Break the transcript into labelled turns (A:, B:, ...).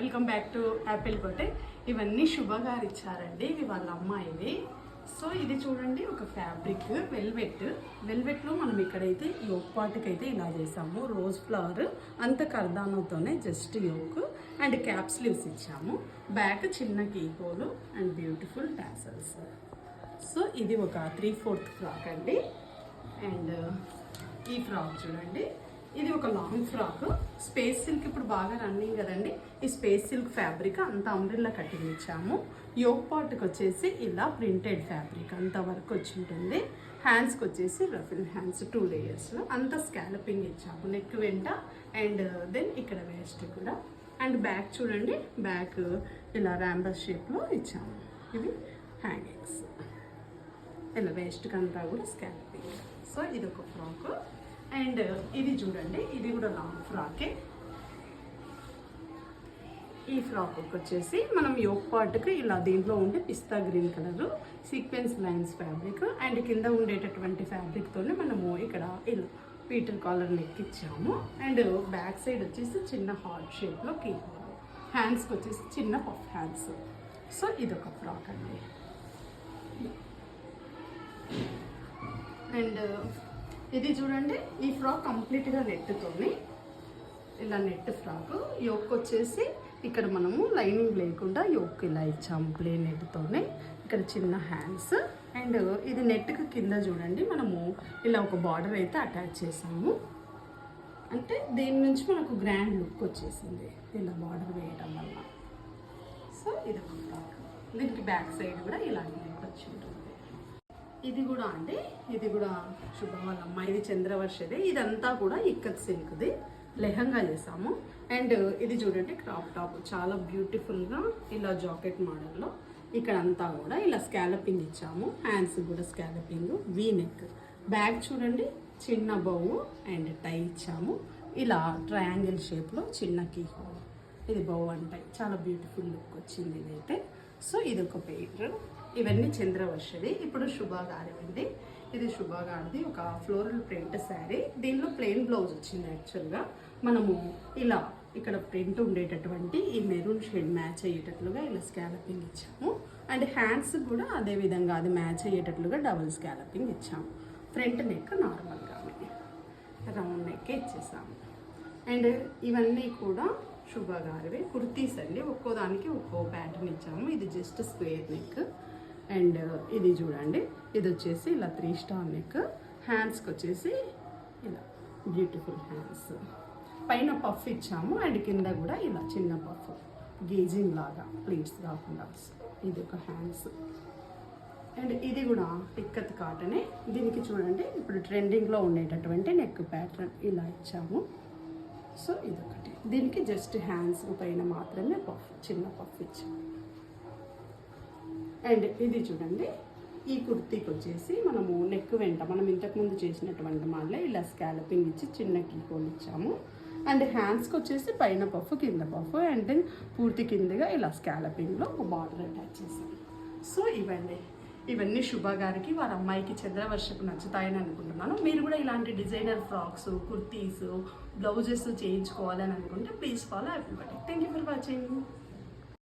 A: Welcome back to Apple కోటే. ఇవన్నీ శుభ గారు ఇచ్చారండి, ఇవి వాళ్ళ అమ్మాయివి. సో ఇది చూడండి, ఒక ఫ్యాబ్రిక్ వెల్వెట్లో మనం ఇక్కడైతే యోక్ పార్ట్కి అయితే ఇలా చేసాము. రోజ్ ఫ్లవర్ అంత కర్దానోతోనే just yoke and cap sleeves ఇచ్చాము. బ్యాక్ చిన్న key hole and beautiful tassels. So ఇది ఒక 3/4 ఫ్రాక్ అండి. అండ్ ఈ ఫ్రాక్ చూడండి, ఇది ఒక లాంగ్ ఫ్రాక్. స్పేస్ సిల్క్ ఇప్పుడు బాగా రన్నింగ్ కదండి. ఈ స్పేస్ సిల్క్ ఫ్యాబ్రిక్ అంత అంబ్రిల్లా కటింగ్ ఇచ్చాము. యోక్ పార్ట్కి వచ్చేసి ఇలా ప్రింటెడ్ ఫ్యాబ్రిక్ అంత వర్క్ వచ్చి ఉంటుంది. హ్యాండ్స్కి వచ్చేసి రఫిల్ హ్యాండ్స్ 2 లేయర్స్లో అంత స్కాలపింగ్ ఇచ్చాము నెక్ వెంట. అండ్ దెన్ ఇక్కడ వేస్ట్ కూడా. అండ్ బ్యాక్ చూడండి, బ్యాక్ ఇలా ర్యాంబస్ షేప్లో ఇచ్చాము. ఇవి హ్యాంగింగ్స్ ఇలా వేస్ట్కి అంతా కూడా స్కాలపింగ్. సో ఇది ఒక ఫ్రాక్. అండ్ ఇది చూడండి, ఇది కూడా లాంగ్ ఫ్రాకే. ఈ ఫ్రాక్ వచ్చేసి మనం యోక్ పార్ట్కి ఇలా దీంట్లో ఉండే పిస్తా green colour sequence lines fabric and కింద ఉండేటటువంటి ఫ్యాబ్రిక్తోనే మనము ఇక్కడ ఇలా పీటర్ కాలర్ నెక్ ఇచ్చాము. అండ్ బ్యాక్ సైడ్ వచ్చేసి చిన్న హార్ట్ షేప్లో కీ హోల్. హ్యాండ్స్కి వచ్చేసి చిన్న పఫ్ హ్యాండ్స్. సో ఇదొక ఫ్రాక్ అండి. అండ్ ఇది చూడండి, ఈ ఫ్రాక్ కంప్లీట్గా నెట్తోని ఇలా నెట్ ఫ్రాక్. యోక్ వచ్చేసి ఇక్కడ మనము లైనింగ్ లేకుండా యోక్ ఇలా ఇచ్చాము ప్లేన్ నెట్తోనే. ఇక్కడ చిన్న హ్యాండ్స్. అండ్ ఇది నెట్కి కింద చూడండి, మనము ఇలా ఒక బార్డర్ అయితే అటాచ్ చేసాము. అంటే దీని నుంచి మనకు గ్రాండ్ లుక్ వచ్చేసింది ఇలా బార్డర్ వేయడం వల్ల. సో ఇది ఒక ఫ్రాక్. దీనికి బ్యాక్ సైడ్ కూడా ఇలాంటి నెట్ వచ్చి ఉంటుంది. ఇది కూడా అండి, ఇది కూడా శుభ వాళ్ళ అమ్మాయి. ఇది చంద్రవర్షది. ఇదంతా కూడా ఇక్కత్ సిల్క్ది లెహంగా చేసాము. అండ్ ఇది చూడండి, క్రాప్ టాప్ చాలా బ్యూటిఫుల్గా ఇలా జాకెట్ మోడల్లో ఇక్కడ అంతా కూడా ఇలా స్కాలపింగ్ ఇచ్చాము. హ్యాండ్స్ కూడా స్కాలపింగ్, వీ నెక్. బ్యాక్ చూడండి, చిన్న బౌ అండ్ టై ఇచ్చాము. ఇలా ట్రయాంగిల్ షేప్లో చిన్న కీ హోల్. ఇది బౌ అండ్ టై, చాలా బ్యూటిఫుల్ లుక్ వచ్చింది ఇదైతే. సో ఇది ఒక పేర్. ఇవన్నీ చంద్రవర్షది. ఇప్పుడు శుభ గారివండి. ఇది శుభ గారిది ఒక ఫ్లోరల్ ప్రింట్ శారీ. దీనిలో ప్లెయిన్ బ్లౌజ్ వచ్చింది. యాక్చువల్గా మనము ఇలా ఇక్కడ ప్రింట్ ఉండేటటువంటి ఈ మెరూన్ షేడ్ మ్యాచ్ అయ్యేటట్లుగా ఇలా స్కాలపింగ్ ఇచ్చాము. అండ్ హ్యాండ్స్ కూడా అదే విధంగా అది మ్యాచ్ అయ్యేటట్లుగా డబుల్ స్కాలపింగ్ ఇచ్చాము. ఫ్రంట్ నెక్ నార్మల్గానే రౌండ్ నెక్ ఇచ్చేసాము. అండ్ ఇవన్నీ కూడా శుభ గారివి కుర్తీస్ అండి. ఒక్కో దానికి ఒక్కో ప్యాటర్న్ ఇచ్చాము. ఇది జస్ట్ స్క్వేర్ నెక్. అండ్ ఇది చూడండి, ఇది వచ్చేసి ఇలా 3 స్టార్ నెక్. హ్యాండ్స్కి వచ్చేసి ఇలా బ్యూటిఫుల్ హ్యాండ్స్. పైన పఫ్ ఇచ్చాము అండ్ కింద కూడా ఇలా చిన్న పఫ్ గేజింగ్ లాగా ప్లీట్స్ కాకుండా. ఇది ఒక హ్యాండ్స్. అండ్ ఇది కూడా ఇక్కత్ కాటనే. దీనికి చూడండి, ఇప్పుడు ట్రెండింగ్లో ఉండేటటువంటి నెక్ ప్యాటర్న్ ఇలా ఇచ్చాము. సో ఇదొకటి. దీనికి జస్ట్ హ్యాండ్స్ పైన మాత్రమే పఫ్, చిన్న పఫ్ ఇచ్చాము. అండ్ ఇది చూడండి, ఈ కుర్తీకి వచ్చేసి మనము నెక్ వెంట మనం ఇంతకుముందు చేసినటువంటి మాటలే ఇలా స్కాలపింగ్ ఇచ్చి చిన్న కీ హోల్ ఇచ్చాము. అండ్ హ్యాండ్స్కి వచ్చేసి పైన పఫ్ కింద పఫ్ అండ్ దెన్ పూర్తి కిందగా ఇలా స్కాలపింగ్లో ఒక బార్డర్ అటాచ్ చేసాము. సో ఇవన్నీ శుభ గారికి వారి అమ్మాయికి చంద్రవర్షకు నచ్చుతాయని అనుకుంటున్నాను. మీరు కూడా ఇలాంటి డిజైనర్ ఫ్రాక్స్, కుర్తీస్, బ్లౌజెస్ చేయించుకోవాలని అనుకుంటే ప్లీజ్ ఫాలో యాపిల్ కోటే. Thank you for watching.